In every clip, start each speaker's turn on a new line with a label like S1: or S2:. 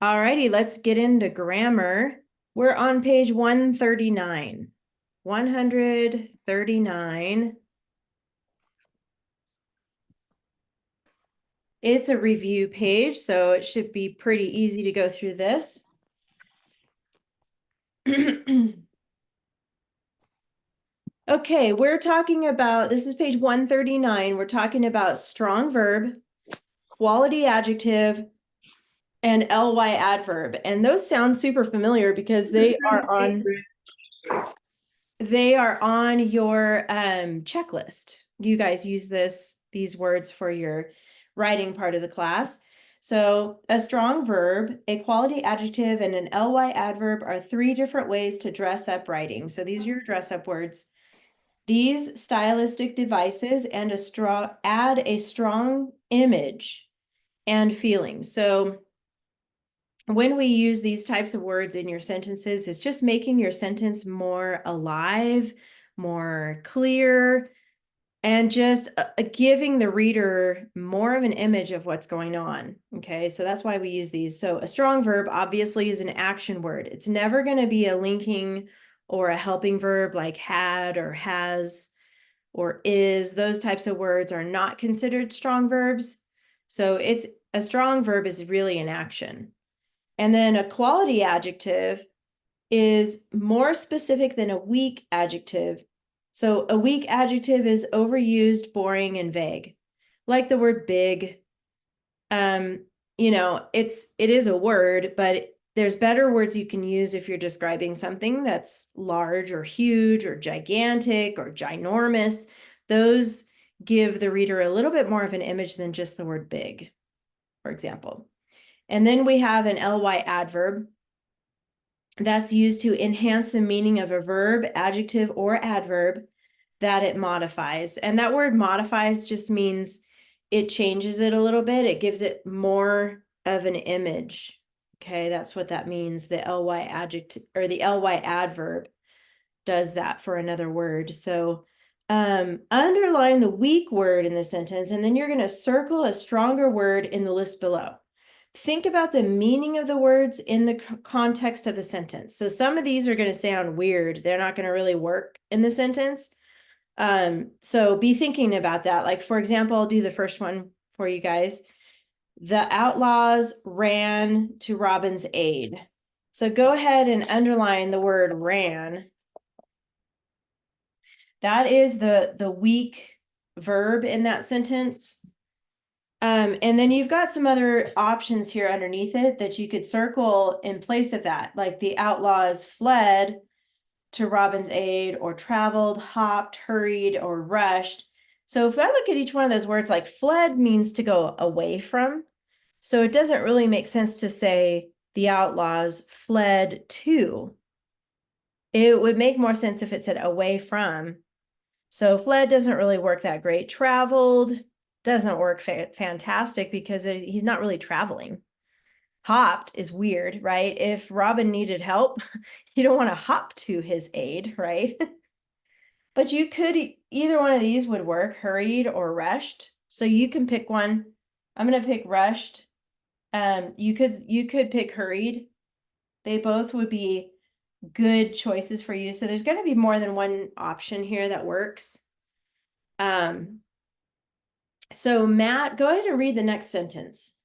S1: All righty, let's get into grammar. We're on page 139. 139. It's a review page, so it should be pretty easy to go through this. Okay, we're talking about, this is page 139. We're talking about strong verb, quality adjective, and ly adverb. And those sound super familiar because they are on your checklist. You guys use these words for your writing part of the class. So a strong verb, a quality adjective, and an ly adverb are three different ways to dress up writing. So these are your dress up words. These stylistic devices add a strong image and feeling. So when we use these types of words in your sentences, it's just making your sentence more alive, more clear, and just giving the reader more of an image of what's going on. Okay, so that's why we use these. So a strong verb obviously is an action word. It's never going to be a linking or a helping verb like had or has or is. Those types of words are not considered strong verbs. So it's a strong verb is really an action. And then a quality adjective is more specific than a weak adjective. So a weak adjective is overused, boring, and vague, like the word big. It is a word, but there's better words you can use if you're describing something that's large or huge or gigantic or ginormous. Those give the reader a little bit more of an image than just the word big, for example. And then we have an ly adverb that's used to enhance the meaning of a verb, adjective, or adverb that it modifies. And that word modifies just means it changes it a little bit. It gives it more of an image. Okay, that's what that means. The ly adjective or the ly adverb does that for another word. So underline the weak word in the sentence, and then you're going to circle a stronger word in the list below. Think about the meaning of the words in the context of the sentence. So some of these are going to sound weird. They're not going to really work in the sentence. So be thinking about that. Like, for example, I'll do the first one for you guys. The outlaws ran to Robin's aid. So go ahead and underline the word ran. That is the weak verb in that sentence. And then you've got some other options here underneath it that you could circle in place of that, like the outlaws fled to Robin's aid, or traveled, hopped, hurried, or rushed. So if I look at each one of those words, like fled means to go away from. So it doesn't really make sense to say the outlaws fled to. It would make more sense if it said away from. So fled doesn't really work that great. Traveled doesn't work fantastic because he's not really traveling. Hopped is weird, right? If Robin needed help, you don't want to hop to his aid, right? But you could, either one of these would work, hurried or rushed. So you can pick one. I'm going to pick rushed. You could pick hurried. They both would be good choices for you. So there's going to be more than one option here that works. So Matt, go ahead and read the next sentence.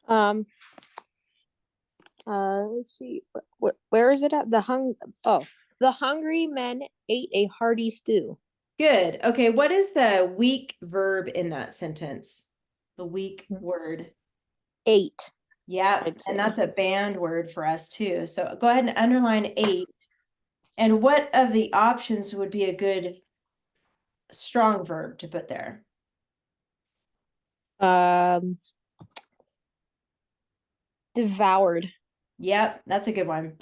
S2: Let's see. Where is it at? The hungry men ate a hearty stew.
S1: Good. Okay, what is the weak verb in that sentence? The weak word.
S2: Ate.
S1: Yeah, and that's a banned word for us too. So go ahead and underline ate. And what of the options would be a good strong verb to put there?
S2: Devoured.
S1: Yep, that's a good one.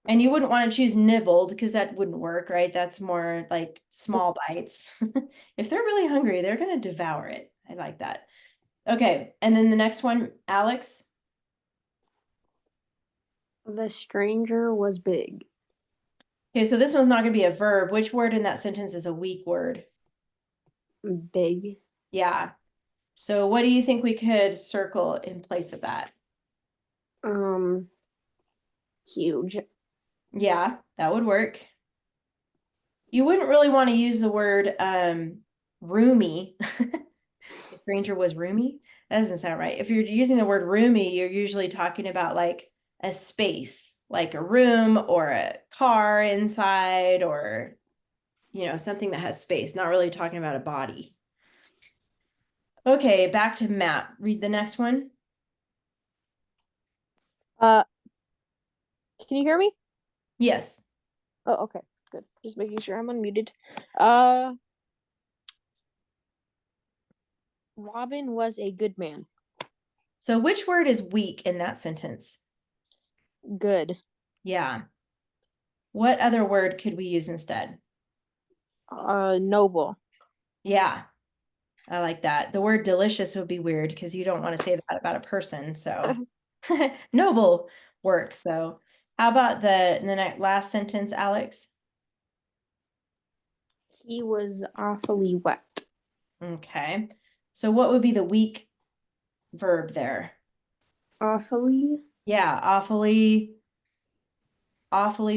S1: And you wouldn't want to choose nibbled because that wouldn't work, right? That's more like small bites. If they're really hungry, they're going to devour it. I like that. Okay, and then the next one, Alex.
S2: The stranger was big.
S1: Okay, so this one's not going to be a verb. Which word in that sentence is a weak word?
S2: Big.
S1: Yeah. So what do you think we could circle in place of that?
S2: Huge.
S1: Yeah, that would work. You wouldn't really want to use the word roomy. The stranger was roomy. That doesn't sound right. If you're using the word roomy, you're usually talking about like a space, like a room or a car inside, or something that has space, not really talking about a body. Okay, back to Matt. Read the next one.
S2: Uh, can you hear me?
S1: Yes.
S2: Oh, okay, good. Just making sure I'm unmuted. Uh, Robin was a good man.
S1: So which word is weak in that sentence?
S2: Good.
S1: Yeah. What other word could we use instead?
S2: Noble.
S1: Yeah, I like that. The word delicious would be weird because you don't want to say that about a person. So noble works. So how about the last sentence, Alex?
S2: He was awfully wet.
S1: Okay. So what would be the weak verb there?
S2: Awfully?
S1: Yeah, awfully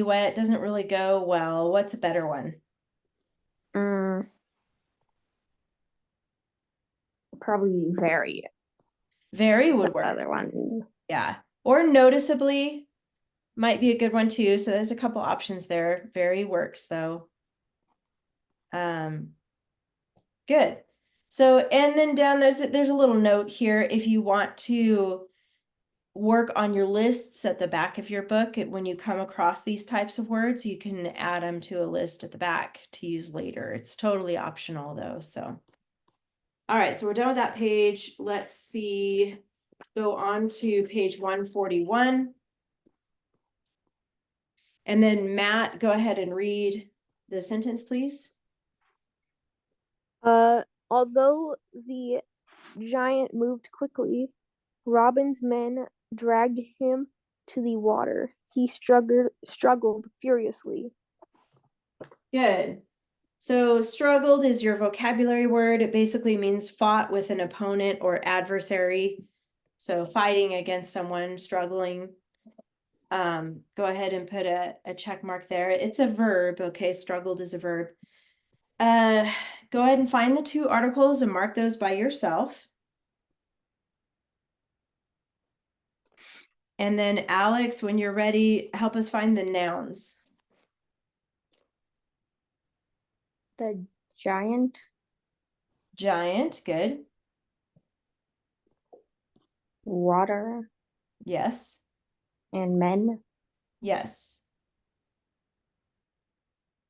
S1: wet doesn't really go well. What's a better one?
S2: Mm, probably very.
S1: Very would
S2: The
S1: work.
S2: other ones.
S1: Yeah. Or noticeably might be a good one too. So there's a couple options there. Very works though. Good. So, and then down there's a little note here if you want to work on your lists at the back of your book. When you come across these types of words, you can add them to a list at the back to use later. It's totally optional though. So, all right, so we're done with that page. Let's see, go on to page 141. And then Matt, go ahead and read the sentence, please.
S2: Although the giant moved quickly, Robin's men dragged him to the water. He struggled furiously.
S1: Good. So struggled is your vocabulary word. It basically means fought with an opponent or adversary. So fighting against someone, struggling. Go ahead and put a check mark there. It's a verb. Okay, struggled is a verb. Go ahead and find the two articles and mark those by yourself. And then Alex, when you're ready, help us find the nouns.
S2: The giant,
S1: Giant, good.
S2: water,
S1: Yes.
S2: and men.
S1: Yes.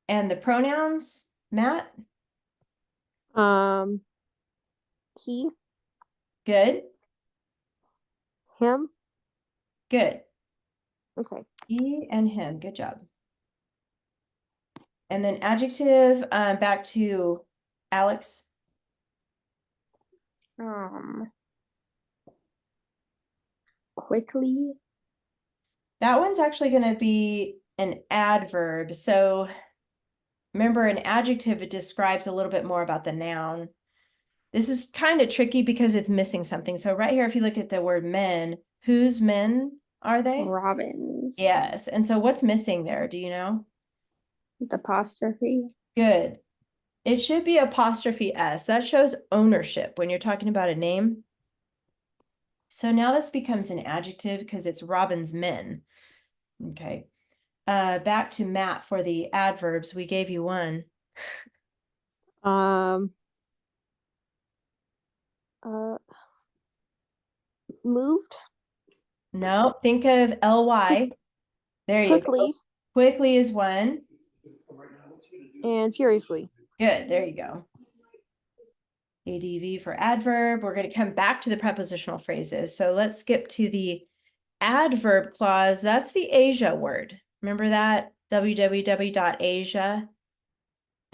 S1: And the pronouns, Matt?
S2: Um, he,
S1: Good.
S2: him.
S1: Good.
S2: Okay.
S1: He and him. Good job. And then adjective, back to Alex.
S2: Um, quickly.
S1: That one's actually going to be an adverb. So remember, an adjective, it describes a little bit more about the noun. This is kind of tricky because it's missing something. So right here, if you look at the word men, whose men are they?
S2: Robins.
S1: Yes. And so what's missing there? Do you know?
S2: The apostrophe.
S1: Good. It should be apostrophe S. That shows ownership when you're talking about a name. So now this becomes an adjective because it's Robin's men. Okay. Back to Matt for the adverbs. We gave you one.
S2: Um, uh, moved
S1: No, think of ly. There you go.
S2: quickly
S1: Quickly is one.
S2: and furiously.
S1: Good. There you go. ADV for adverb. We're going to come back to the prepositional phrases. So let's skip to the adverb clause. That's the Asia word. Remember that? www.asia.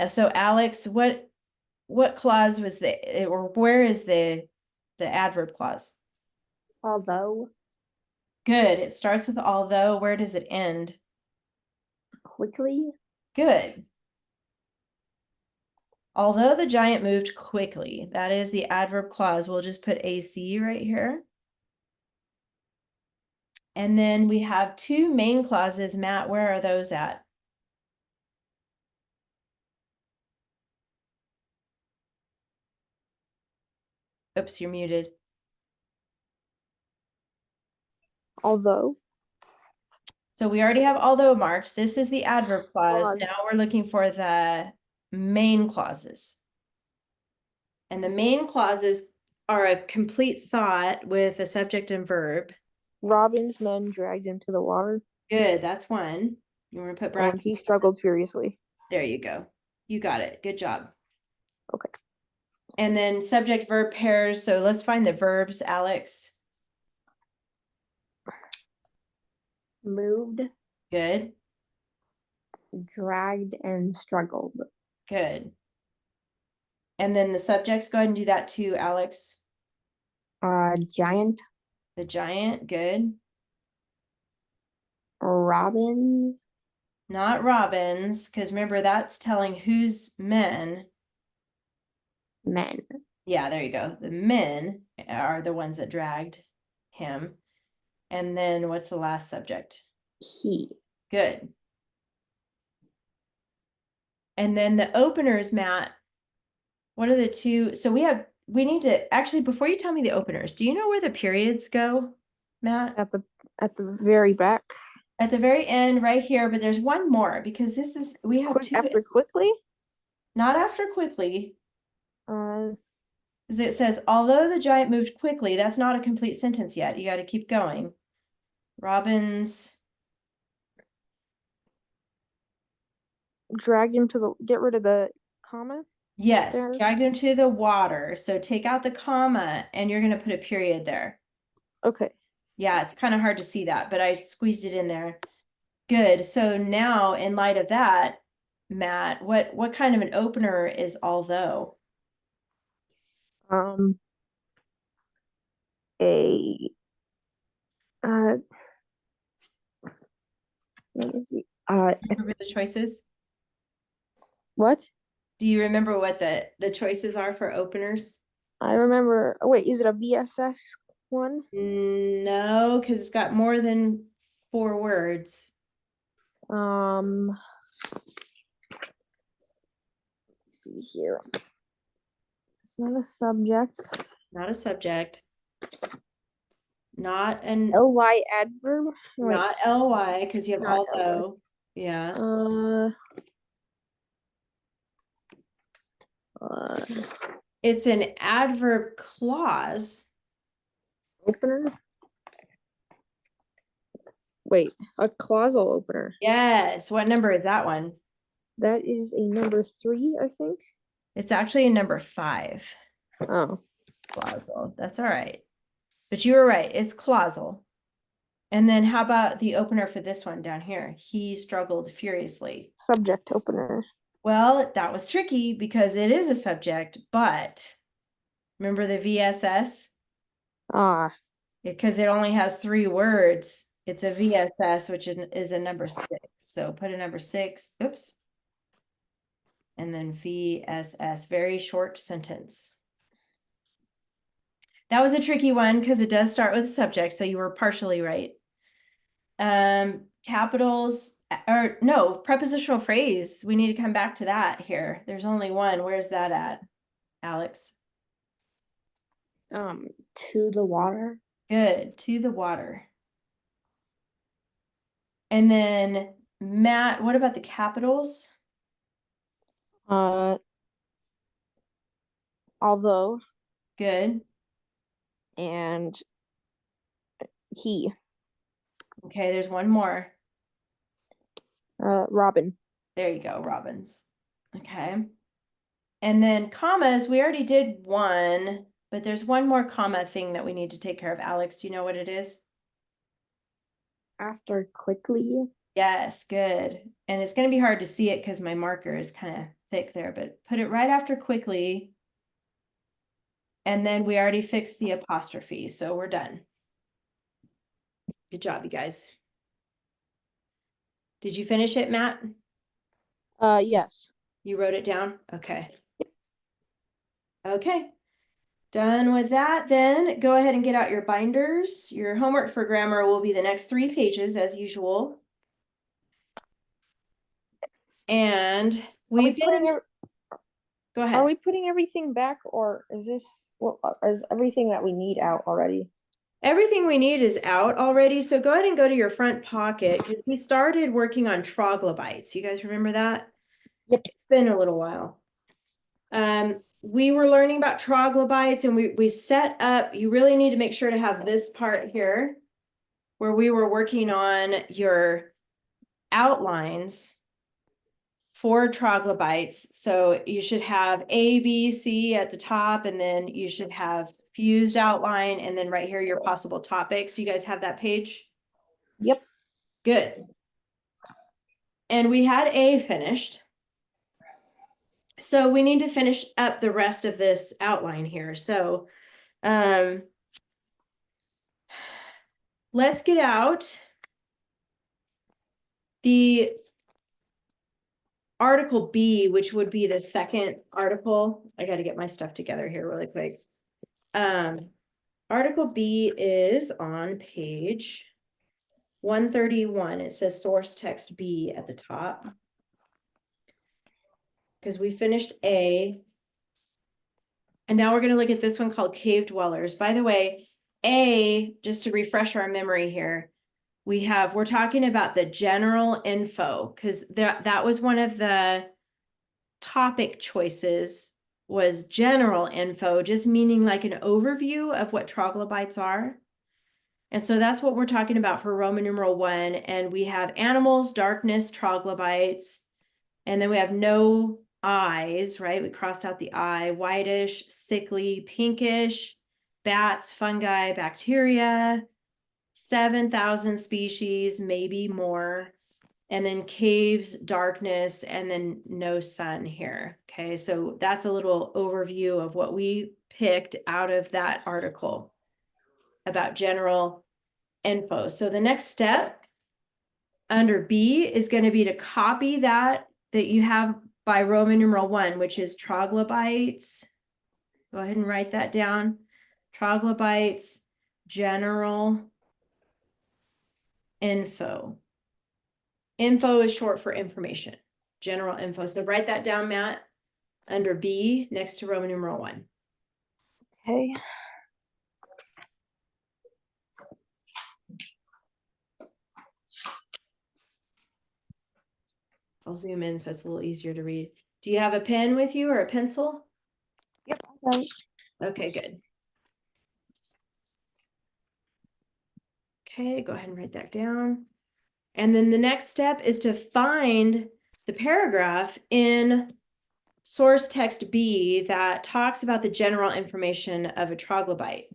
S1: So Alex, what clause was the, or where is the adverb clause?
S2: Although
S1: Good. It starts with although. Where does it end?
S2: quickly.
S1: Good. Although the giant moved quickly, that is the adverb clause. We'll just put AC right here. And then we have two main clauses. Matt, where are those at? Oops, you're muted.
S2: Although.
S1: So we already have although marked. This is the adverb clause.
S2: Clause.
S1: Now we're looking for the main clauses. And the main clauses are a complete thought with a subject and verb.
S2: Robin's men dragged him to the water.
S1: Good, that's one. You want to put
S2: And he struggled furiously.
S1: There you go. You got it. Good job.
S2: Okay.
S1: And then subject verb pairs. So let's find the verbs, Alex.
S2: Moved,
S1: Good.
S2: dragged, and struggled.
S1: Good. And then the subjects, go ahead and do that too, Alex.
S2: Giant.
S1: The giant, good.
S2: Robins.
S1: Not Robins, because remember that's telling who's men.
S2: Men.
S1: Yeah, there you go. The men are the ones that dragged him. And then what's the last subject?
S2: He.
S1: Good. And then the openers, Matt, what are the two? So we need to, actually, before you tell me the openers, do you know where the periods go, Matt?
S2: At the very back.
S1: At the very end, right here, but there's one more because we have two.
S2: After quickly?
S1: Not after quickly.
S2: Uh,
S1: Because it says, although the giant moved quickly, that's not a complete sentence yet. You got to keep going. Robins.
S2: Dragged him to get rid of the comma?
S1: Yes,
S2: there.
S1: dragged him to the water. So take out the comma and you're going to put a period there.
S2: Okay.
S1: Yeah, it's kind of hard to see that, but I squeezed it in there. Good. So now in light of that, Matt, what kind of an opener is although?
S2: A let me see.
S1: Remember the choices?
S2: What?
S1: Do you remember what the choices are for openers?
S2: I remember. Oh, wait, is it a VSS one?
S1: No, because it's got more than 4 words.
S2: Let's see here. It's not a subject.
S1: Not a subject. Not an
S2: LY adverb. Wait.
S1: not ly because you have
S2: Not
S1: although. Yeah. It's an adverb clause.
S2: Opener. Wait, a clausal opener.
S1: Yes. What number is that one?
S2: That is a number 3, I think.
S1: It's actually a number 5.
S2: Oh.
S1: Clausal. That's all right. But you were right. It's clausal. And then how about the opener for this one down here? He struggled furiously.
S2: Subject opener.
S1: Well, that was tricky because it is a subject, but remember the VSS? Because it only has 3 words. It's a VSS, which is a number 6. So put a number 6. Oops. And then VSS, very short sentence. That was a tricky one because it does start with a subject, so you were partially right. Capitals, or no, prepositional phrase. We need to come back to that here. There's only one. Where's that at, Alex?
S2: To the water.
S1: Good, to the water. And then Matt, what about the capitals?
S2: Although.
S1: Good.
S2: And he.
S1: Okay, there's one more.
S2: Robin.
S1: There you go, Robins. Okay. And then commas, we already did one, but there's one more comma thing that we need to take care of. Alex, do you know what it is?
S2: After quickly.
S1: Yes, good. And it's going to be hard to see it because my marker is kind of thick there, but put it right after quickly. And then we already fixed the apostrophe, so we're done. Good job, you guys. Did you finish it, Matt?
S2: Yes.
S1: You wrote it down? Okay. Okay. Done with that, then go ahead and get out your binders. Your homework for grammar will be the next 3 pages as usual. And
S2: Are we
S1: we've
S2: putting
S1: been,
S2: it,
S1: go
S2: are
S1: ahead.
S2: we putting everything back, or is this what is everything that we need out already?
S1: Everything we need is out already, so go ahead and go to your front pocket. We started working on troglobites. You guys remember that?
S2: Yep.
S1: It's been a little while. We were learning about troglobites and we set up, you really need to make sure to have this part here where we were working on your outlines for troglobites. So you should have A, B, C at the top, and then you should have fused outline, and then right here, your possible topics. You guys have that page?
S2: Yep.
S1: Good. And we had A finished. So we need to finish up the rest of this outline here. So let's get out the article B, which would be the second article. I got to get my stuff together here really quick. Article B is on page 131. It says source text B at the top. Because we finished A. And now we're going to look at this one called cave dwellers. By the way, A, just to refresh our memory here, we're talking about the general info, because that was one of the topic choices, was general info, just meaning like an overview of what troglobites are. And so that's what we're talking about for Roman numeral 1. And we have animals, darkness, troglobites, and then we have no eyes, right? We crossed out the eye, whitish, sickly, pinkish, bats, fungi, bacteria, 7,000 species, maybe more. And then caves, darkness, and then no sun here. Okay, so that's a little overview of what we picked out of that article about general info. So the next step under B is going to be to copy that you have by Roman numeral 1, which is troglobites. Go ahead and write that down. Troglobites, general info. Info is short for information, general info. So write that down, Matt, under B next to Roman numeral 1.
S2: Okay.
S1: I'll zoom in so it's a little easier to read. Do you have a pen with you or a pencil?
S2: Yep. Okay.
S1: Okay, good. Okay, go ahead and write that down. And then the next step is to find the paragraph in source text B that talks about the general information of a troglobite.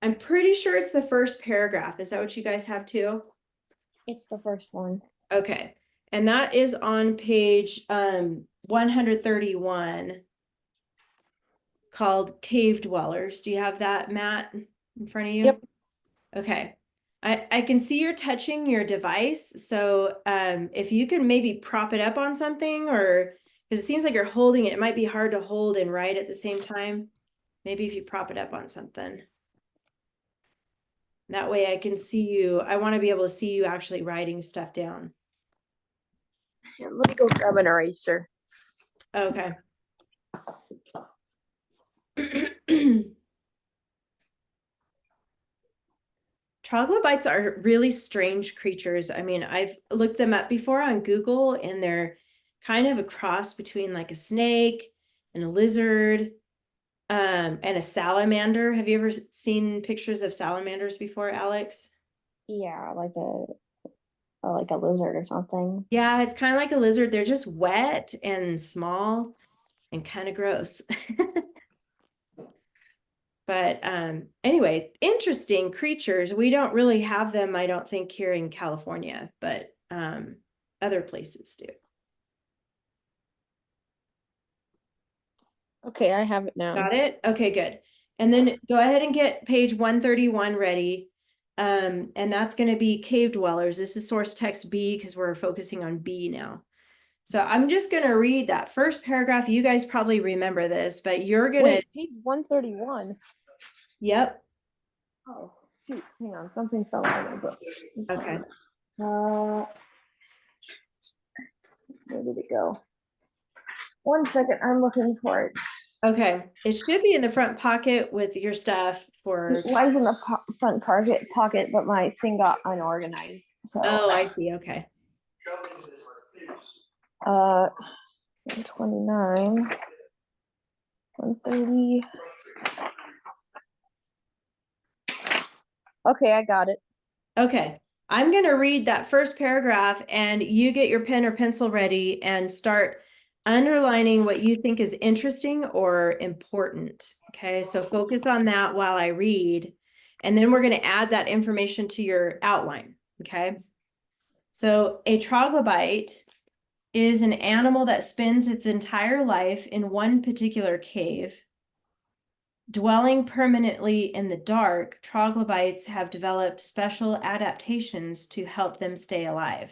S1: I'm pretty sure it's the first paragraph. Is that what you guys have too?
S2: It's the first one.
S1: Okay. And that is on page 131 called Cave Dwellers. Do you have that, Matt, in front of you?
S2: Yep.
S1: Okay. I can see you're touching your device. So if you can maybe prop it up on something, or because it seems like you're holding it, it might be hard to hold and write at the same time. Maybe if you prop it up on something. That way I can see you. I want to be able to see you actually writing stuff down.
S2: Yeah, let me go grab an eraser.
S1: Okay. Troglobites are really strange creatures. I mean, I've looked them up before on Google, and they're kind of a cross between like a snake and a lizard, and a salamander. Have you ever seen pictures of salamanders before, Alex?
S2: Yeah, like a lizard or something.
S1: Yeah, it's kind of like a lizard. They're just wet and small and kind of gross. But anyway, interesting creatures. We don't really have them, I don't think, here in California, but other places do.
S2: Okay, I have it now.
S1: Got it? Okay, good. And then go ahead and get page 131 ready. And that's going to be cave dwellers. This is source text B because we're focusing on B now. So I'm just going to read that first paragraph. You guys probably remember this, but you're going to,
S2: Wait, page 131.
S1: yep.
S2: Oh, shoot, hang on, something fell out of my book.
S1: Okay.
S2: Where did it go? 1 second, I'm looking for it.
S1: Okay. It should be in the front pocket with your stuff for,
S2: It was in the front pocket, but my thing got unorganized. So,
S1: oh, I see. Okay.
S2: 29, 130. Okay, I got it.
S1: Okay. I'm going to read that first paragraph and you get your pen or pencil ready and start underlining what you think is interesting or important. Okay. So focus on that while I read, and then we're going to add that information to your outline. Okay. So a troglobite is an animal that spends its entire life in one particular cave. Dwelling permanently in the dark, troglobites have developed special adaptations to help them stay alive.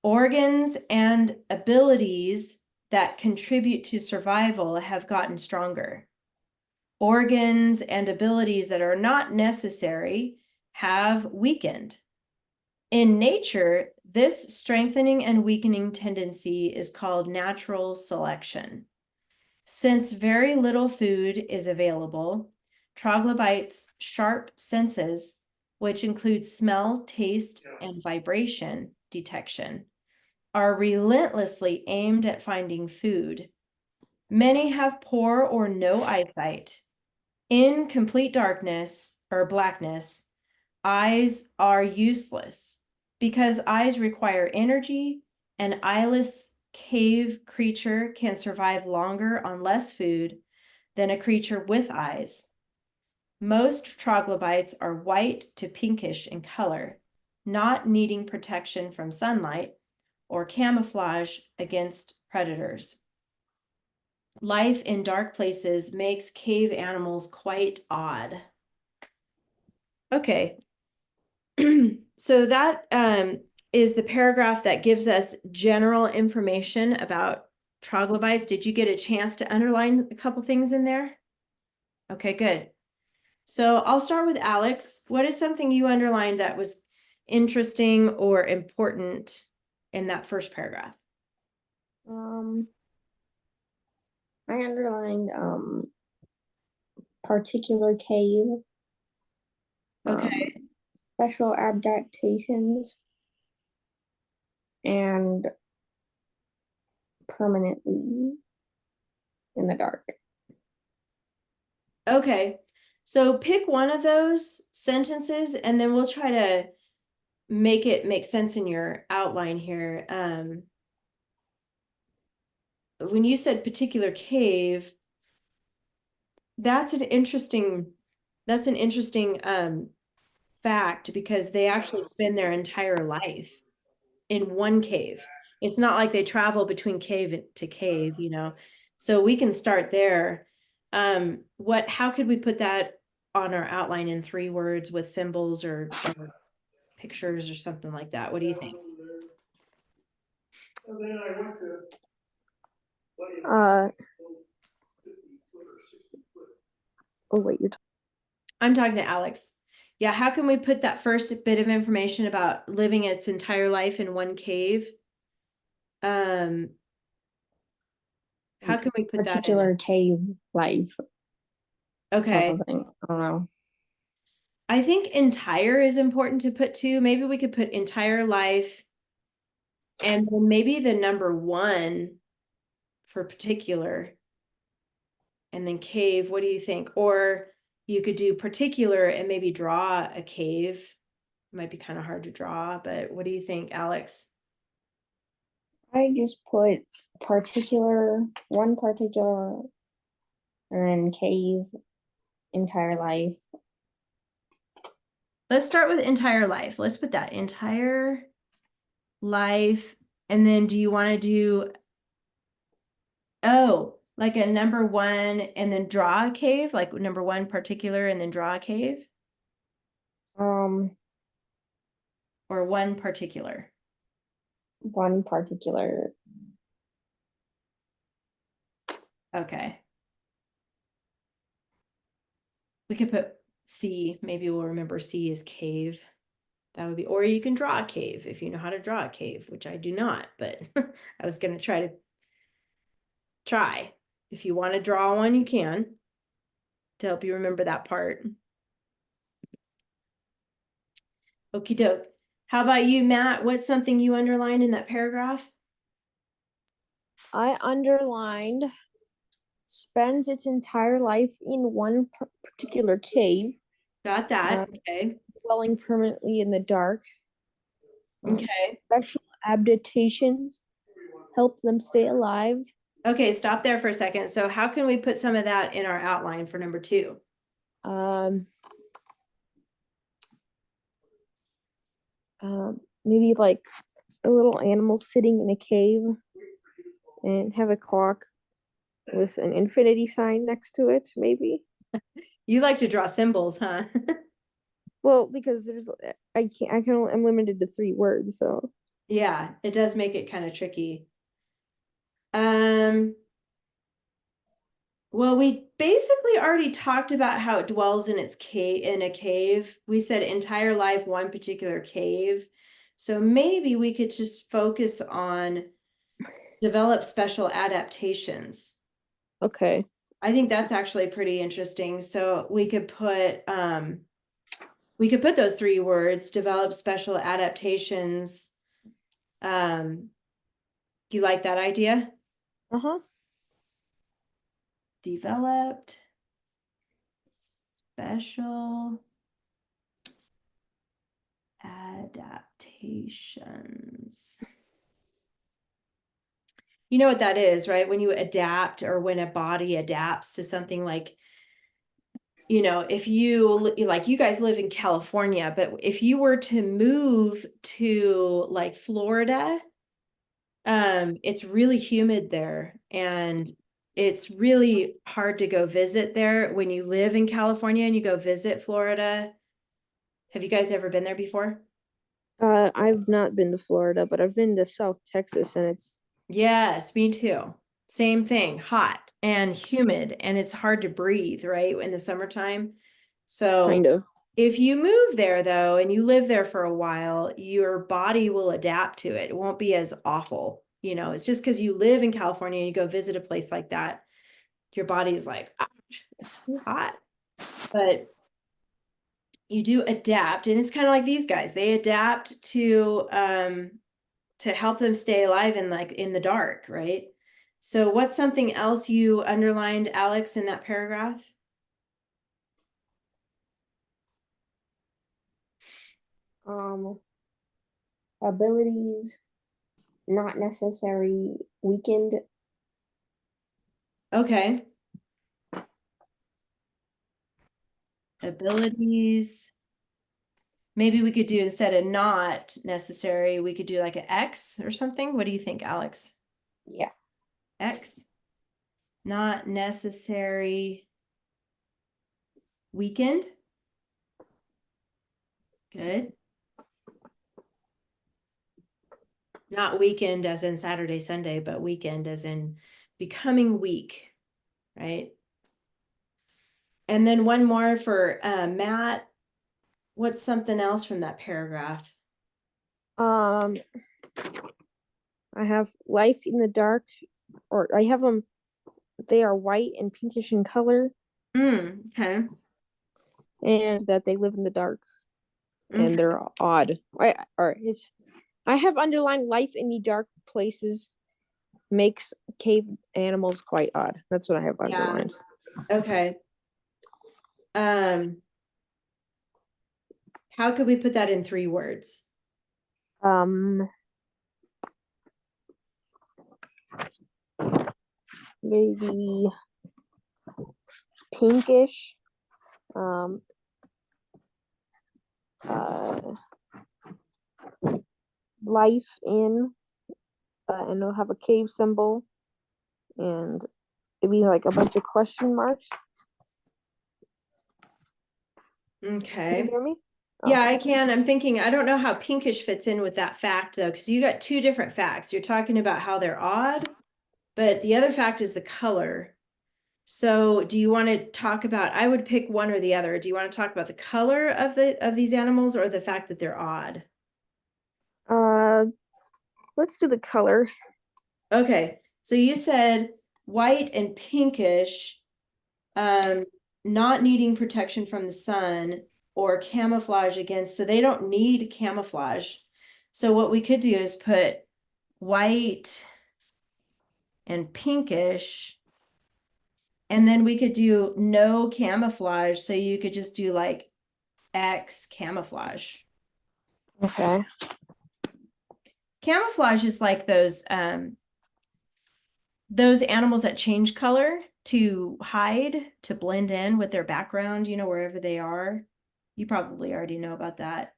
S1: Organs and abilities that contribute to survival have gotten stronger. Organs and abilities that are not necessary have weakened. In nature, this strengthening and weakening tendency is called natural selection. Since very little food is available, troglobites' sharp senses, which include smell, taste, and vibration detection, are relentlessly aimed at finding food. Many have poor or no eyesight. In complete darkness or blackness, eyes are useless because eyes require energy, and eyeless cave creature can survive longer on less food than a creature with eyes. Most troglobites are white to pinkish in color, not needing protection from sunlight or camouflage against predators. Life in dark places makes cave animals quite odd. Okay. So that is the paragraph that gives us general information about troglobites. Did you get a chance to underline a couple things in there? Okay, good. So I'll start with Alex. What is something you underlined that was interesting or important in that first paragraph?
S2: I underlined particular cave.
S1: Okay.
S2: Special adaptations and permanently in the dark.
S1: Okay. So pick one of those sentences and then we'll try to make it make sense in your outline here. When you said particular cave, that's an interesting fact, because they actually spend their entire life in one cave. It's not like they travel between cave to cave, you know. So we can start there. How could we put that on our outline in 3 words with symbols or pictures or something like that? What do you think?
S2: Oh wait,
S1: I'm talking to Alex. Yeah, how can we put that first bit of information about living its entire life in one cave? How can we put that in?
S2: particular cave life.
S1: Okay.
S2: Something. I don't know.
S1: I think entire is important to put too. Maybe we could put entire life and then maybe the number 1 for particular and then cave. What do you think? Or you could do particular and maybe draw a cave. It might be kind of hard to draw, but what do you think, Alex?
S2: I just put one particular, and then cave, entire life.
S1: Let's start with entire life. Let's put that entire life. And then do you want to do, oh, like a number 1 and then draw a cave, like number 1 particular and then draw a cave? Or 1 particular?
S2: one particular.
S1: Okay. We could put C. Maybe we'll remember C is cave. That would be, or you can draw a cave if you know how to draw a cave, which I do not, but I was going to try. If you want to draw one, you can to help you remember that part. Okie doke. How about you, Matt? What's something you underlined in that paragraph?
S2: I underlined spends its entire life in one particular cave,
S1: Got that. Okay.
S2: dwelling permanently in the dark.
S1: Okay.
S2: Special adaptations help them stay alive.
S1: Okay, stop there for a second. So how can we put some of that in our outline for number 2?
S2: Maybe like a little animal sitting in a cave and have a clock with an infinity sign next to it, maybe.
S1: You like to draw symbols, huh?
S2: Well, because I'm limited to 3 words, so.
S1: Yeah, it does make it kind of tricky. Well, we basically already talked about how it dwells in its cave in a cave. We said entire life, one particular cave. So maybe we could just focus on develop special adaptations.
S2: Okay.
S1: I think that's actually pretty interesting. So we could put those 3 words, develop special adaptations. You like that idea?
S2: Uh-huh.
S1: Developed special adaptations. You know what that is, right? When you adapt or when a body adapts to something like, if you like you guys live in California, but if you were to move to like Florida, it's really humid there and it's really hard to go visit there when you live in California and you go visit Florida. Have you guys ever been there before?
S2: I've not been to Florida, but I've been to South Texas, and it's
S1: Yes, me too. Same thing, hot and humid, and it's hard to breathe, right, in the summertime. So
S2: kind of
S1: if you move there though, and you live there for a while, your body will adapt to it. It won't be as awful. It's just because you live in California and you go visit a place like that, your body's like, "Ah, it's hot." But you do adapt, and it's kind of like these guys. They adapt to help them stay alive in the dark, right? So what's something else you underlined, Alex, in that paragraph?
S2: um abilities not necessary weakened.
S1: Okay. Abilities. Maybe we could do, instead of not necessary, we could do like an X or something. What do you think, Alex?
S2: Yeah.
S1: X. Not necessary. Weekend. Good. Not weekend as in Saturday, Sunday, but weekend as in becoming weak, right? And then one more for Matt. What's something else from that paragraph?
S2: Um, I have life in the dark, or I have them. They are white and pinkish in color,
S1: Okay.
S2: and that they live in the dark,
S1: Okay.
S2: and they're odd. I have underlined life in the dark places makes cave animals quite odd. That's what I have
S1: Yeah.
S2: underlined.
S1: Okay. How could we put that in 3 words?
S2: Um, maybe pinkish. Um, uh, life in, and it'll have a cave symbol, and it'd be like a bunch of question marks. Can you
S1: Okay.
S2: hear me?
S1: Yeah, I can. I'm thinking, I don't know how pinkish fits in with that fact though, because you got two different facts. You're talking about how they're odd, but the other fact is the color. So do you want to talk about, I would pick one or the other. Do you want to talk about the color of these animals or the fact that they're odd?
S2: Uh, let's do the color.
S1: Okay, so you said white and pinkish, not needing protection from the sun or camouflage against, so they don't need camouflage. So what we could do is put white and pinkish, and then we could do no camouflage. So you could just do like X camouflage.
S2: Okay.
S1: Camouflage is like those animals that change color to hide, to blend in with their background, you know, wherever they are. You probably already know about that.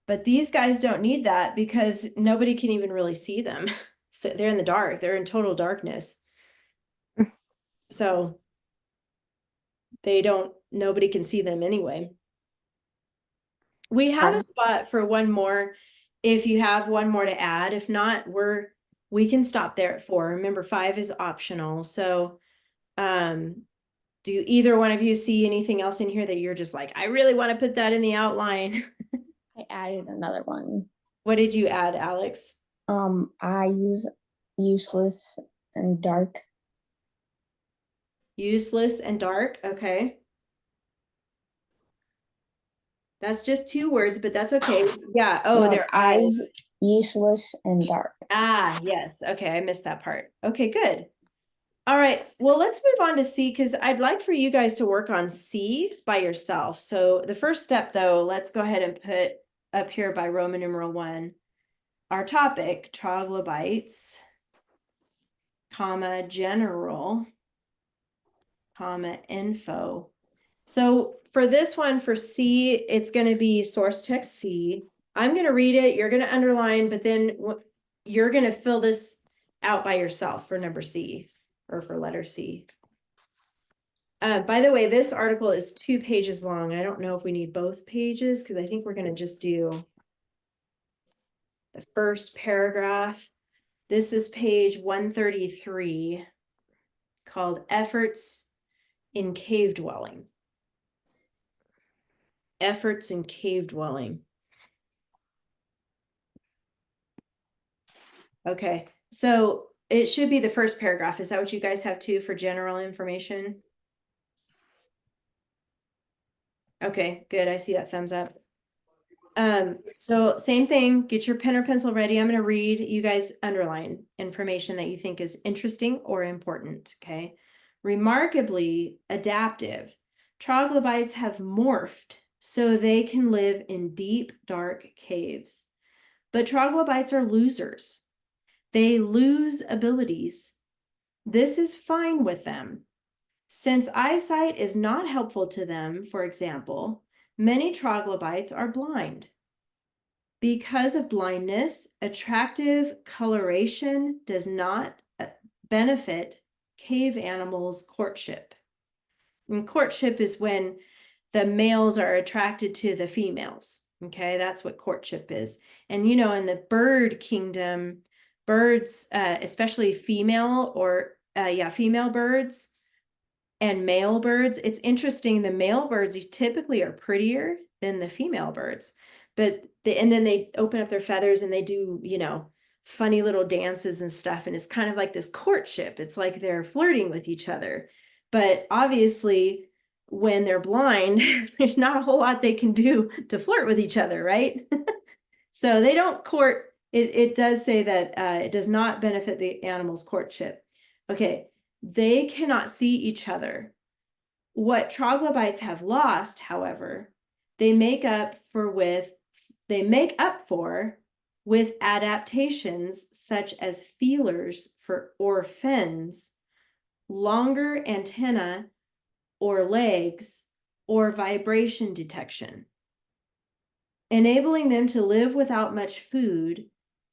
S1: But these guys don't need that because nobody can even really see them. So they're in the dark, they're in total darkness. So nobody can see them anyway. We have a spot for one more if you have one more to add. If not, we can stop there at 4. Remember, 5 is optional. So do either one of you see anything else in here that you're just like, I really want to put that in the outline?
S3: I added another one.
S1: What did you add, Alex?
S3: Eyes, useless and dark.
S1: Useless and dark. Okay. That's just 2 words, but that's okay. Yeah. Oh,
S3: No,
S1: their
S3: eyes, useless and dark.
S1: Ah, yes. Okay, I missed that part. Okay, good. All right. Well, let's move on to C because I'd like for you guys to work on C by yourself. So the first step, though, let's go ahead and put up here by Roman numeral 1 our topic, troglobites, comma, general, comma, info. So for this one, for C, it's going to be source text C. I'm going to read it. You're going to underline, but then you're going to fill this out by yourself for number C or for letter C. By the way, this article is 2 pages long. I don't know if we need both pages because I think we're going to just do the first paragraph. This is page 133 called Efforts in Cave Dwelling. Efforts in cave dwelling. Okay, so it should be the first paragraph. Is that what you guys have too for general information? Okay, good. I see that thumbs up. So same thing, get your pen or pencil ready. I'm going to read, you guys underline information that you think is interesting or important, okay? Remarkably adaptive, troglobites have morphed so they can live in deep, dark caves. But troglobites are losers. They lose abilities. This is fine with them. Since eyesight is not helpful to them, for example, many troglobites are blind. Because of blindness, attractive coloration does not benefit cave animals' courtship. And courtship is when the males are attracted to the females. Okay, that's what courtship is. And you know, in the bird kingdom, birds, especially female birds and male birds, it's interesting. The male birds typically are prettier than the female birds, and then they open up their feathers and they do, you know, funny little dances and stuff. And it's kind of like this courtship. It's like they're flirting with each other. But obviously, when they're blind, there's not a whole lot they can do to flirt with each other, right? So they don't court. It does say that it does not benefit the animal's courtship. Okay, they cannot see each other. What troglobites have lost, however, they make up for with adaptations such as feelers or fins, longer antennae or legs, or vibration detection. Enabling them to live without much food,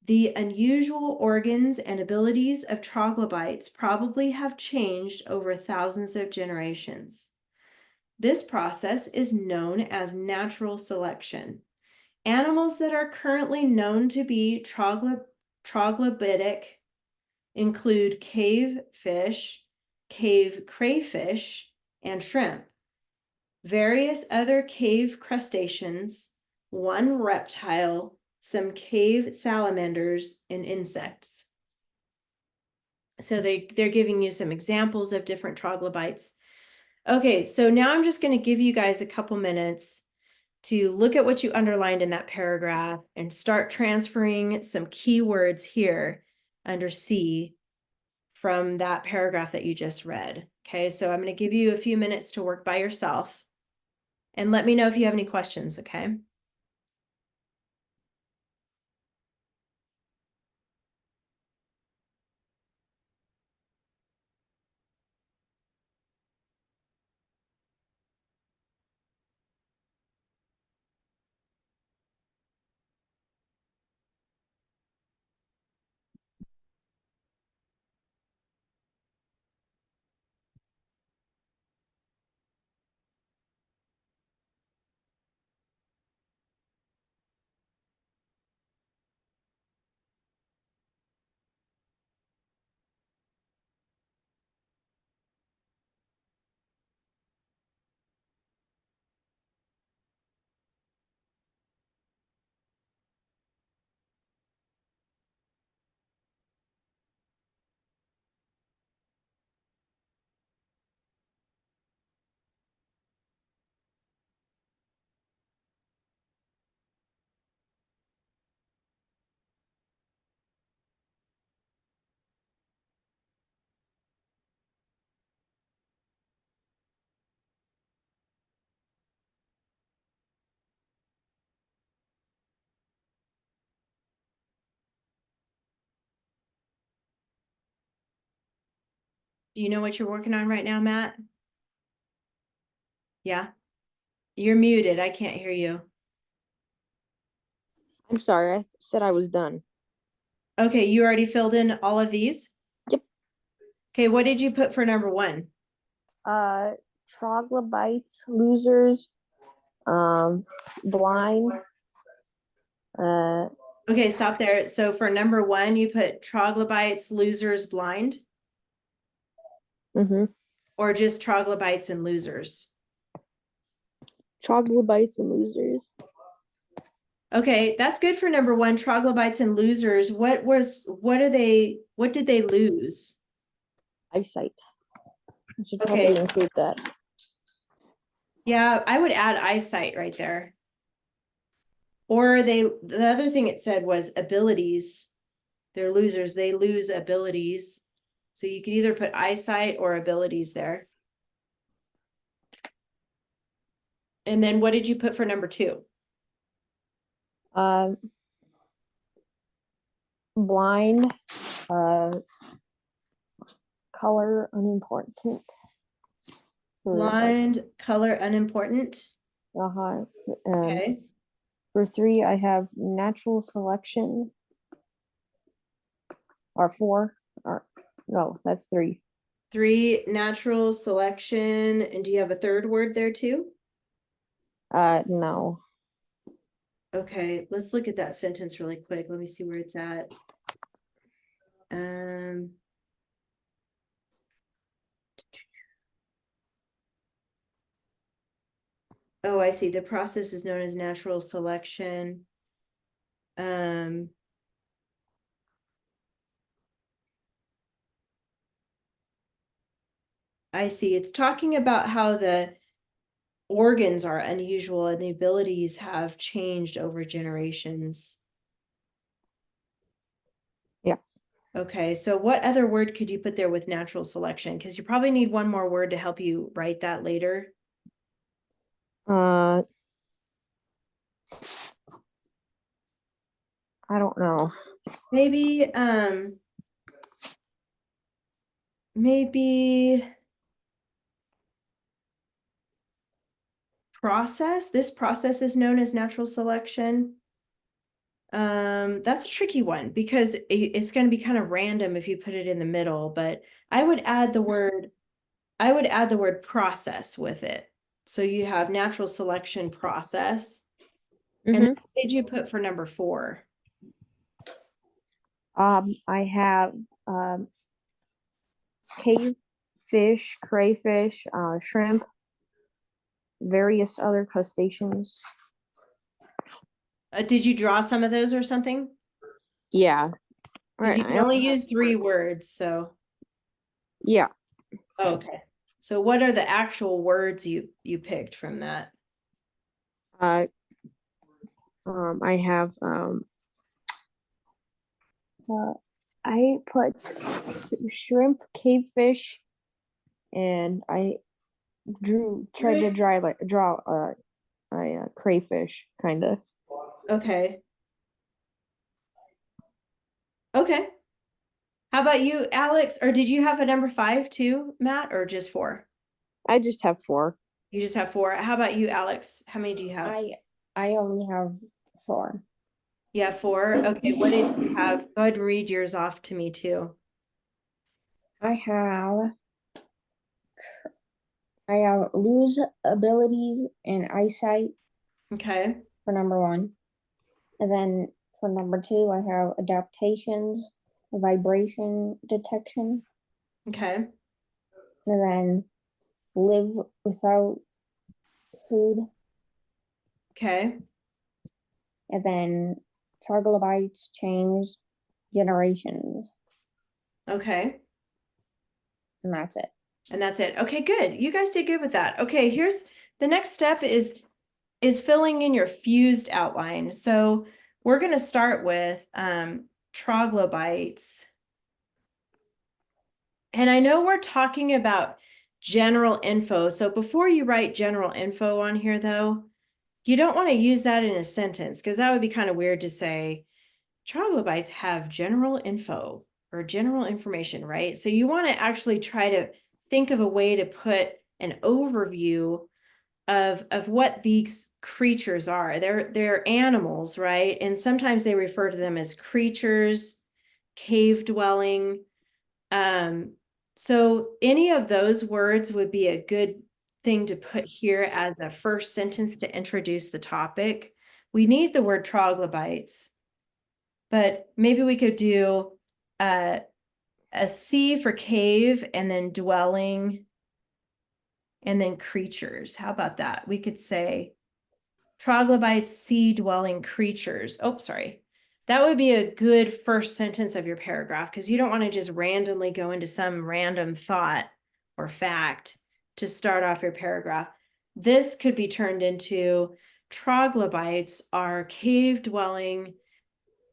S1: the unusual organs and abilities of troglobites probably have changed over thousands of generations. This process is known as natural selection. Animals that are currently known to be troglodytic include cave fish, cave crayfish, and shrimp. Various other cave crustaceans, one reptile, some cave salamanders, and insects. So they're giving you some examples of different troglodytes. Okay, so now I'm just going to give you guys a couple minutes to look at what you underlined in that paragraph and start transferring some keywords here under C from that paragraph that you just read. Okay, so I'm going to give you a few minutes to work by yourself and let me know if you have any questions, okay? Do you know what you're working on right now, Matt? Yeah? You're muted. I can't hear you.
S2: I'm sorry, I said I was done.
S1: Okay, you already filled in all of these?
S2: Yep.
S1: Okay, what did you put for number 1?
S2: Troglodytes, losers, blind,
S1: Okay, stop there. So for number 1, you put troglodytes, losers, blind,
S2: mm-hmm.
S1: or just troglodytes and losers?
S2: Troglodytes and losers.
S1: Okay, that's good for number 1, troglodytes and losers. What did they lose?
S2: Eyesight. I should
S1: Okay.
S2: probably include that.
S1: Yeah, I would add eyesight right there. Or the other thing it said was abilities. They're losers. They lose abilities. So you could either put eyesight or abilities there. And then what did you put for number 2?
S2: Blind, color unimportant.
S1: Blind, color unimportant.
S2: Uh-huh.
S1: Okay.
S2: For 3, I have natural selection. Or 4. Or no, that's 3.
S1: 3, natural selection. And do you have a third word there too?
S2: No.
S1: Okay, let's look at that sentence really quick. Let me see where it's at. Oh, I see. The process is known as natural selection. I see. It's talking about how the organs are unusual and the abilities have changed over generations.
S2: Yeah.
S1: Okay, so what other word could you put there with natural selection? Because you probably need one more word to help you write that later.
S2: I don't know.
S1: Maybe process. This process is known as natural selection. That's a tricky one because it's going to be kind of random if you put it in the middle, but I would add the word process with it. So you have natural selection process.
S2: Mhm.
S1: And what did you put for number 4?
S2: I have cave fish, crayfish, shrimp, various other crustaceans.
S1: Did you draw some of those or something?
S2: Yeah.
S1: Because
S2: Right.
S1: you can only use 3 words, so.
S2: Yeah.
S1: Oh, okay. So what are the actual words you picked from that?
S2: I have I put shrimp, cavefish, and I tried to draw a crayfish kind of.
S1: Okay. Okay. How about you, Alex? Or did you have a number 5 too, Matt, or just 4?
S2: I just have 4.
S1: You just have 4. How about you, Alex? How many do you have?
S3: I only have 4.
S1: You have 4? Okay, what did you have? Go ahead and read yours off to me too.
S3: I have lose abilities and eyesight
S1: Okay.
S3: for number 1. And then for number 2, I have adaptations, vibration detection,
S1: Okay.
S3: and then live without food,
S1: Okay.
S3: and then troglodytes change generations,
S1: Okay.
S3: and that's it.
S1: And that's it. Okay, good. You guys did good with that. Okay, here's the next step is filling in your fused outline. So we're going to start with troglodytes. And I know we're talking about general info. So before you write general info on here, though, you don't want to use that in a sentence because that would be kind of weird to say troglodytes have general info or general information, right? So you want to actually try to think of a way to put an overview of what these creatures are. They're animals, right? And sometimes they refer to them as creatures, cave dwelling. So any of those words would be a good thing to put here as the first sentence to introduce the topic. We need the word troglodytes, but maybe we could do a C for cave and then dwelling and then creatures. How about that? We could say troglodytes, sea-dwelling creatures. Oh, sorry. That would be a good first sentence of your paragraph because you don't want to just randomly go into some random thought or fact to start off your paragraph. This could be turned into troglodytes are cave-dwelling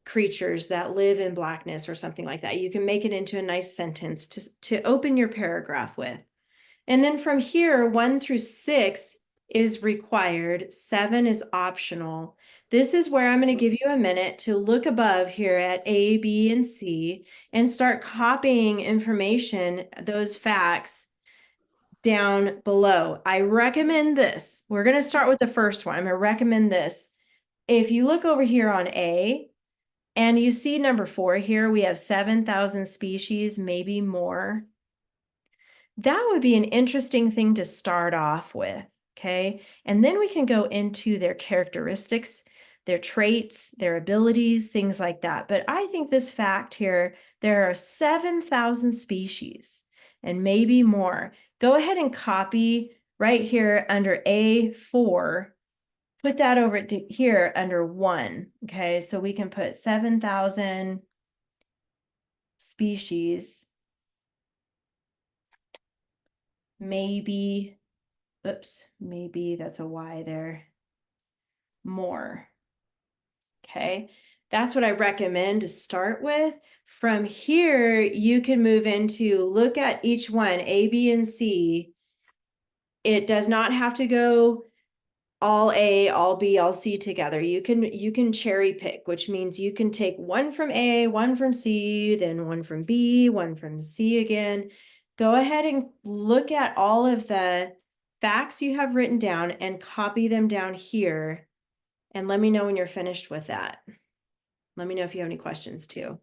S1: creatures that live in blackness or something like that. You can make it into a nice sentence to open your paragraph with. And then from here, 1 through 6 is required. 7 is optional. This is where I'm going to give you a minute to look above here at A, B, and C and start copying information, those facts, down below. I recommend this. We're going to start with the first one. I'm going to recommend this. If you look over here on A, and you see number 4 here, we have 7,000 species, maybe more. That would be an interesting thing to start off with, okay? And then we can go into their characteristics, their traits, their abilities, things like that. But I think this fact here, there are 7,000 species and maybe more. Go ahead and copy right here under A4. Put that over here under 1, okay? So we can put 7,000 species, maybe, oops, maybe that's a Y there, more, okay? That's what I recommend to start with. From here, you can move into look at each one, A, B, and C. It does not have to go all A, all B, all C together. You can cherry pick, which means you can take one from A, one from C, then one from B, one from C again. Go ahead and look at all of the facts you have written down and copy them down here. And let me know when you're finished with that. Let me know if you have any questions too.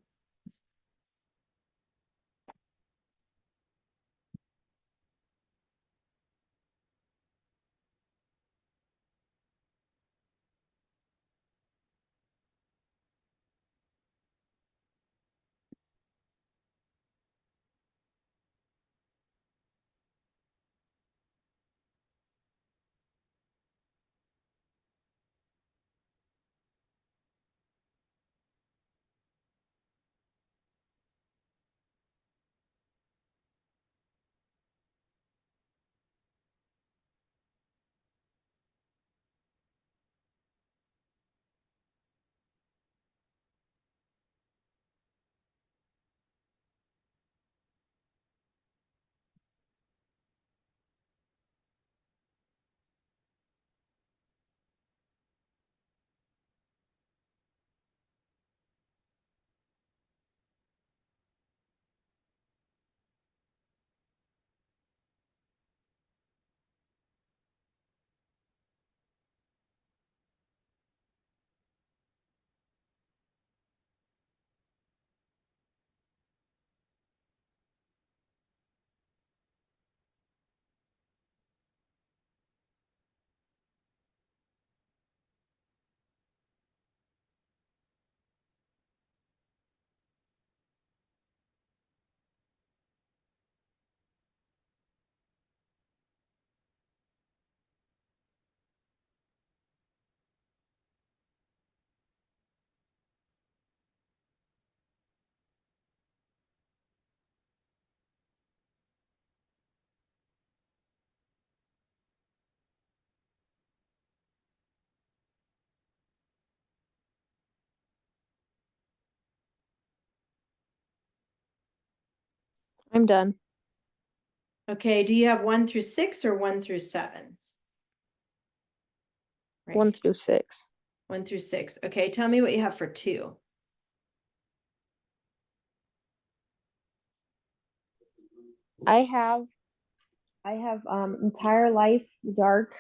S2: I'm done.
S1: Okay, do you have 1 through 6 or 1 through 7? Right,
S2: 1 through 6.
S1: 1 through 6. Okay, tell me what you have for 2.
S2: I have entire life dark.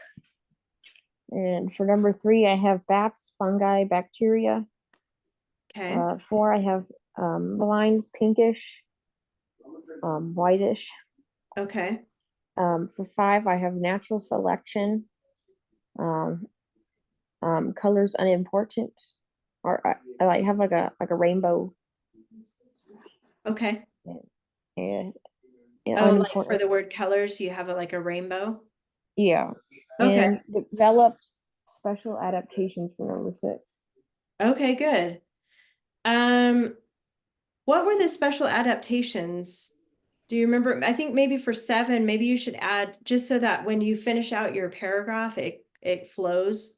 S2: And for number 3, I have bats, fungi, bacteria.
S1: Okay,
S2: 4, I have blind, pinkish, whitish.
S1: okay,
S2: For 5, I have natural selection. Um, colors unimportant. Or I like have like a rainbow
S1: okay.
S2: and
S1: Oh, like for
S2: unimportant.
S1: the word colors, you have like a rainbow?
S2: Yeah.
S1: Okay,
S2: And developed special adaptations for number 6.
S1: okay, good. What were the special adaptations? Do you remember? I think maybe for 7, maybe you should add, just so that when you finish out your paragraph, it flows.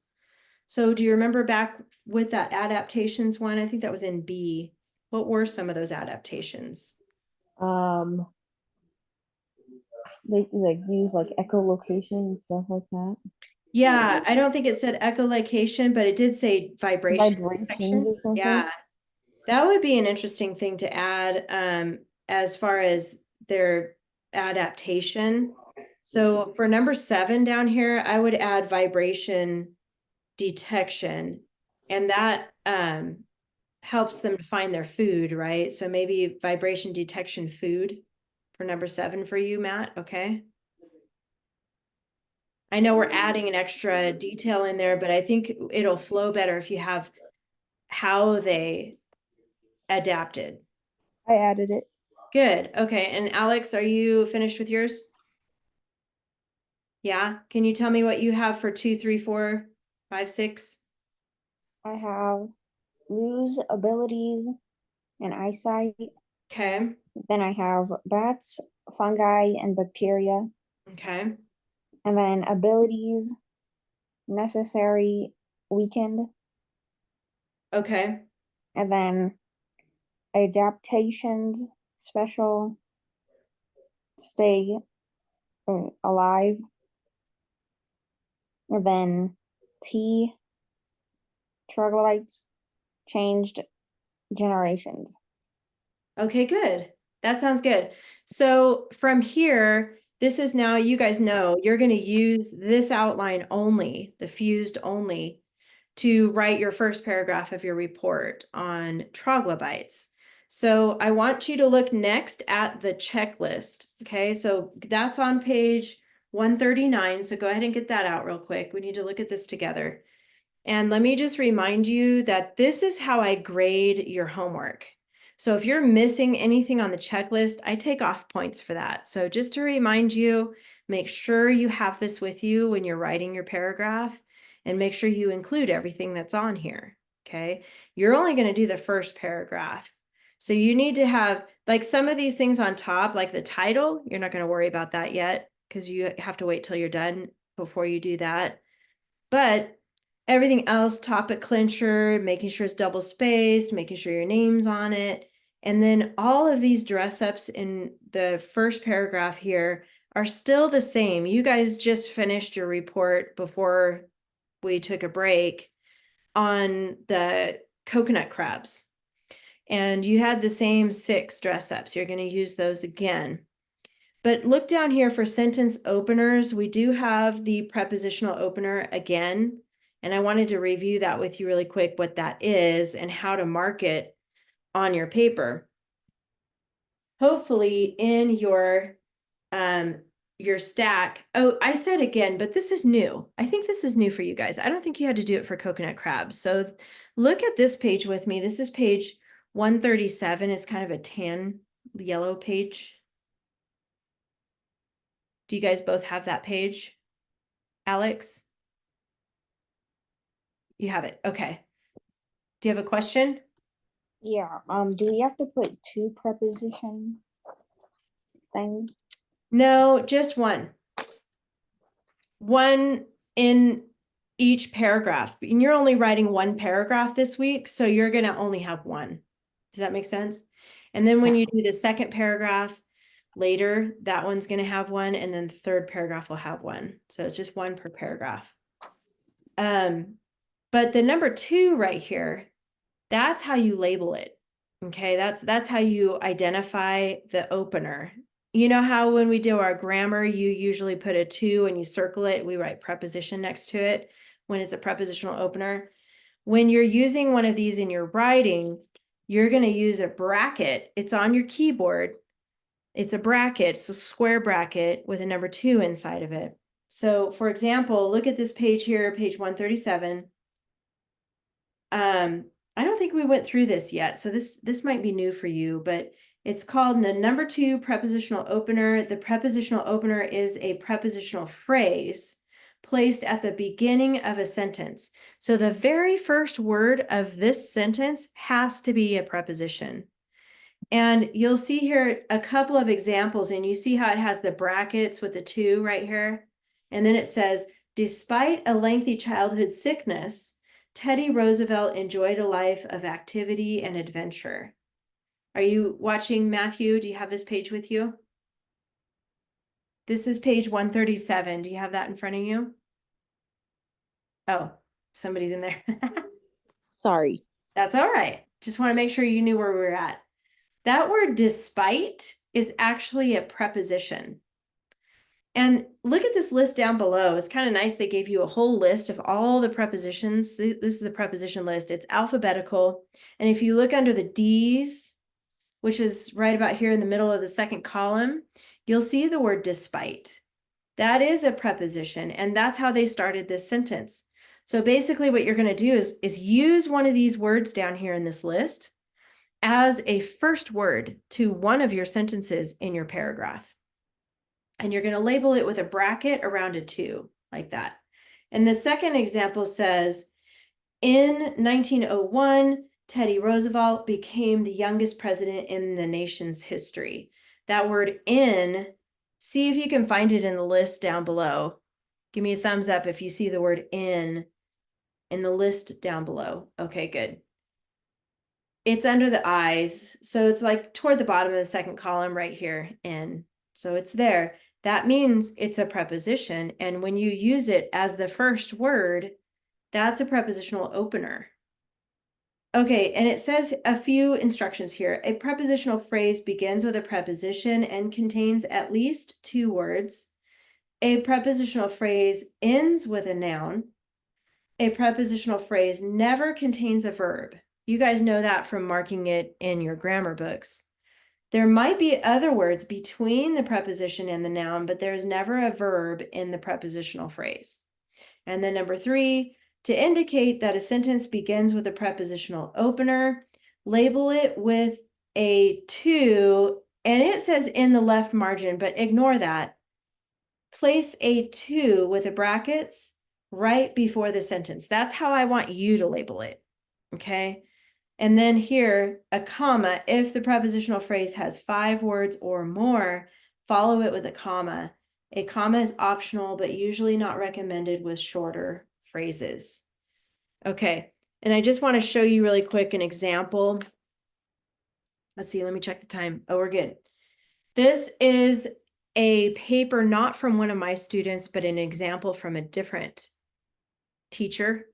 S1: So do you remember back with that adaptations one? I think that was in B. What were some of those adaptations?
S2: Um, they like use like echolocation and stuff like that.
S1: Yeah, I don't think it said echolocation, but it did say vibration
S2: Vibrations
S1: detection.
S2: or something.
S1: Yeah, that would be an interesting thing to add as far as their adaptation. So for number 7 down here, I would add vibration detection, and that helps them to find their food, right? So maybe vibration detection food for number 7 for you, Matt. Okay. I know we're adding an extra detail in there, but I think it'll flow better if you have how they adapted.
S2: I added it.
S1: Good. Okay. And Alex, are you finished with yours? Yeah. Can you tell me what you have for 2, 3, 4, 5, 6?
S3: I have lose abilities and eyesight.
S1: Okay.
S3: Then I have bats, fungi, and bacteria.
S1: Okay.
S3: And then abilities necessary weakened.
S1: Okay.
S3: And then adaptations special stay alive. And then T troglodytes changed generations.
S1: Okay, good. That sounds good. So from here, this is now, you guys know, you're going to use this outline only, the fused only, to write your first paragraph of your report on troglodytes. So I want you to look next at the checklist. Okay, so that's on page 139. So go ahead and get that out real quick. We need to look at this together. And let me just remind you that this is how I grade your homework. So if you're missing anything on the checklist, I take off points for that. So just to remind you, make sure you have this with you when you're writing your paragraph, and make sure you include everything that's on here. Okay. You're only going to do the first paragraph. So you need to have like some of these things on top, like the title, you're not going to worry about that yet because you have to wait till you're done before you do that. But everything else, topic clincher, making sure it's double spaced, making sure your name's on it. And then all of these dress ups in the first paragraph here are still the same. You guys just finished your report before we took a break on the coconut crabs. And you had the same 6 dress ups. You're going to use those again. But look down here for sentence openers. We do have the prepositional opener again. And I wanted to review that with you really quick, what that is and how to mark it on your paper. Hopefully in your stack. Oh, I said again, but this is new. I think this is new for you guys. I don't think you had to do it for coconut crabs. So look at this page with me. This is page 137. It's kind of a tan yellow page. Do you guys both have that page? Alex? You have it. Okay. Do you have a question?
S3: Yeah. Do we have to put 2 preposition things?
S1: No, just one. One in each paragraph. And you're only writing one paragraph this week, so you're going to only have one. Does that make sense? And then when you do the second paragraph, Later, that one's going to have one, and then the third paragraph will have one. So it's just one per paragraph. But the number 2 right here, that's how you label it. Okay, that's how you identify the opener. You know how when we do our grammar, you usually put a 2 and you circle it, we write preposition next to it when it's a prepositional opener. When you're using one of these in your writing, you're going to use a bracket. It's on your keyboard. It's a bracket, it's a square bracket with a number 2 inside of it. So for example, look at this page here, page 137. I don't think we went through this yet, so this might be new for you, but it's called the number 2 prepositional opener. The prepositional opener is a prepositional phrase placed at the beginning of a sentence. So the very first word of this sentence has to be a preposition. And you'll see here a couple of examples, and you see how it has the brackets with the 2 right here. And then it says, despite a lengthy childhood sickness, Teddy Roosevelt enjoyed a life of activity and adventure. Are you watching, Matthew? Do you have this page with you? This is page 137. Do you have that in front of you? Oh, somebody's in there.
S2: Sorry.
S1: That's all right. Just want to make sure you knew where we were at. That word despite is actually a preposition. And look at this list down below. It's kind of nice. They gave you a whole list of all the prepositions. This is the preposition list. It's alphabetical. And if you look under the D's, which is right about here in the middle of the second column, you'll see the word despite. That is a preposition, and that's how they started this sentence. So basically what you're going to do is use one of these words down here in this list as a first word to one of your sentences in your paragraph. And you're going to label it with a bracket around a 2, like that. And the second example says, in 1901, Teddy Roosevelt became the youngest president in the nation's history. That word in, see if you can find it in the list down below. Give me a thumbs up if you see the word in the list down below. Okay, good. It's under the I's, so it's like toward the bottom of the second column right here, in. So it's there. That means it's a preposition, and when you use it as the first word, that's a prepositional opener. Okay, and it says a few instructions here. A prepositional phrase begins with a preposition and contains at least 2 words. A prepositional phrase ends with a noun. A prepositional phrase never contains a verb. You guys know that from marking it in your grammar books. There might be other words between the preposition and the noun, but there's never a verb in the prepositional phrase. And then number 3, to indicate that a sentence begins with a prepositional opener, label it with a 2, and it says in the left margin, but ignore that. Place a 2 with the brackets right before the sentence. That's how I want you to label it, okay? And then here, a comma. If the prepositional phrase has 5 words or more, follow it with a comma. A comma is optional, but usually not recommended with shorter phrases. Okay, and I just want to show you really quick an example. Let's see, let me check the time. Oh, we're good. This is a paper not from one of my students, but an example from a different teacher.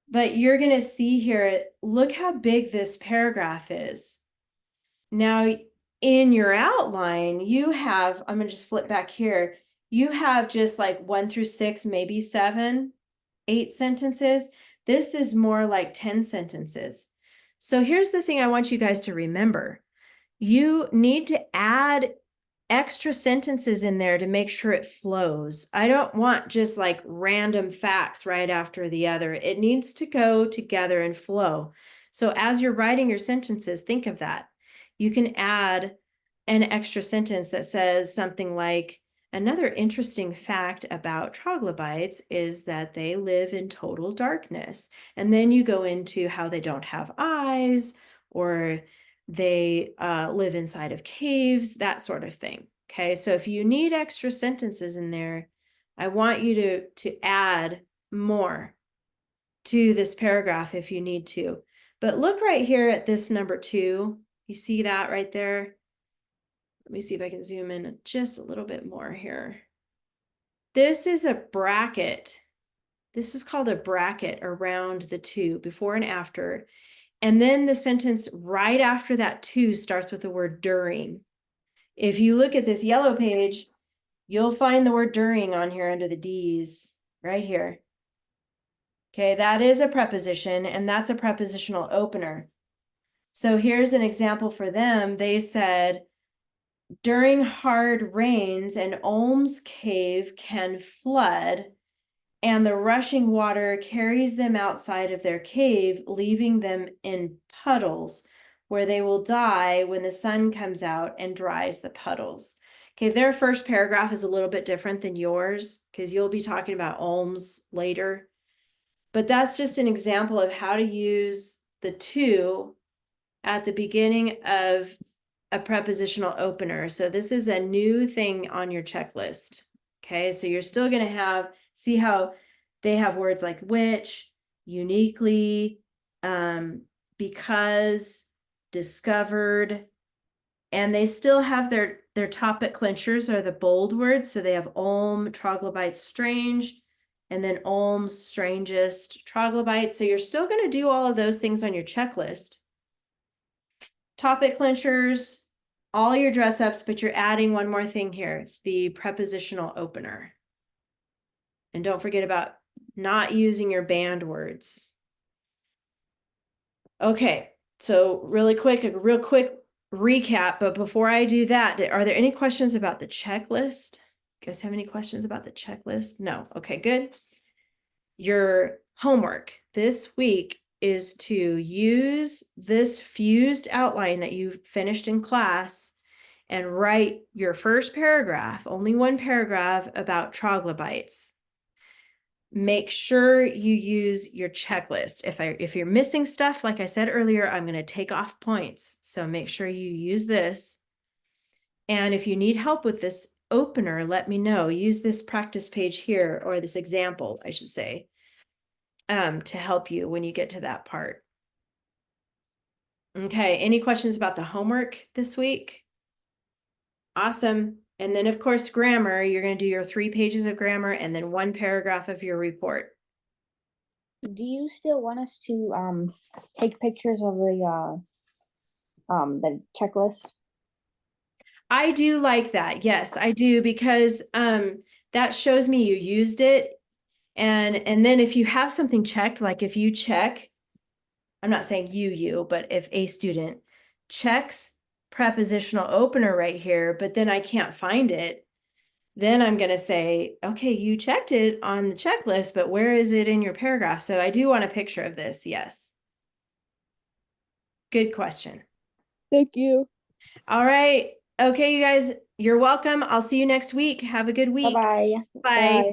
S1: But you're going to see here, look how big this paragraph is. Now, in your outline, you have, I'm going to just flip back here, you have just like 1 through 6, maybe 7, 8 sentences. This is more like 10 sentences. So here's the thing I want you guys to remember. You need to add extra sentences in there to make sure it flows. I don't want just like random facts right after the other. It needs to go together and flow. So as you're writing your sentences, think of that. You can add an extra sentence that says something like, another interesting fact about troglodytes is that they live in total darkness. And then you go into how they don't have eyes, or they live inside of caves, that sort of thing. Okay, so if you need extra sentences in there, I want you to add more to this paragraph if you need to. But look right here at this number 2. You see that right there? Let me see if I can zoom in just a little bit more here. This is a bracket. This is called a bracket around the to, before and after. And then the sentence right after that to starts with the word during. If you look at this yellow page, you'll find the word during on here under the D's, right here. Okay, that is a preposition, and that's a prepositional opener. So here's an example for them. They said, during hard rains, an Olms cave can flood, and the rushing water carries them outside of their cave, leaving them in puddles where they will die when the sun comes out and dries the puddles. Okay, their first paragraph is a little bit different than yours because you'll be talking about Olms later. But that's just an example of how to use the to at the beginning of a prepositional opener. So this is a new thing on your checklist. Okay, so you're still going to see how they have words like which, uniquely, because, discovered, and they still have their topic clinchers are the bold words. So they have Olm, troglodyte, strange, and then Olm's strangest, troglodyte. So you're still going to do all of those things on your checklist. Topic clinchers, all your dress ups, but you're adding one more thing here, the prepositional opener. And don't forget about not using your band words. Okay, so a real quick recap, but before I do that, are there any questions about the checklist? You guys have any questions about the checklist? No. Okay, good. Your homework this week is to use this fused outline that you finished in class and write your first paragraph, only one paragraph about troglodytes. Make sure you use your checklist. If you're missing stuff, like I said earlier, I'm going to take off points. So make sure you use this. And if you need help with this opener, let me know. Use this practice page here, or this example, I should say, to help you when you get to that part. Okay, any questions about the homework this week? Awesome. And then, of course, grammar, you're going to do your 3 pages of grammar and then 1 paragraph of your report.
S3: Do you still want us to take pictures of the checklist?
S1: I do like that. Yes, I do, because that shows me you used it. And then if you have something checked, like if you check, I'm not saying you, but if a student checks prepositional opener right here, but then I can't find it, then I'm going to say, okay, you checked it on the checklist, but where is it in your paragraph? So I do want a picture of this. Yes. Good question.
S2: Thank you.
S1: All right. Okay, you guys, you're welcome. I'll see you next week. Have a good week.
S3: Bye-bye.
S1: Bye.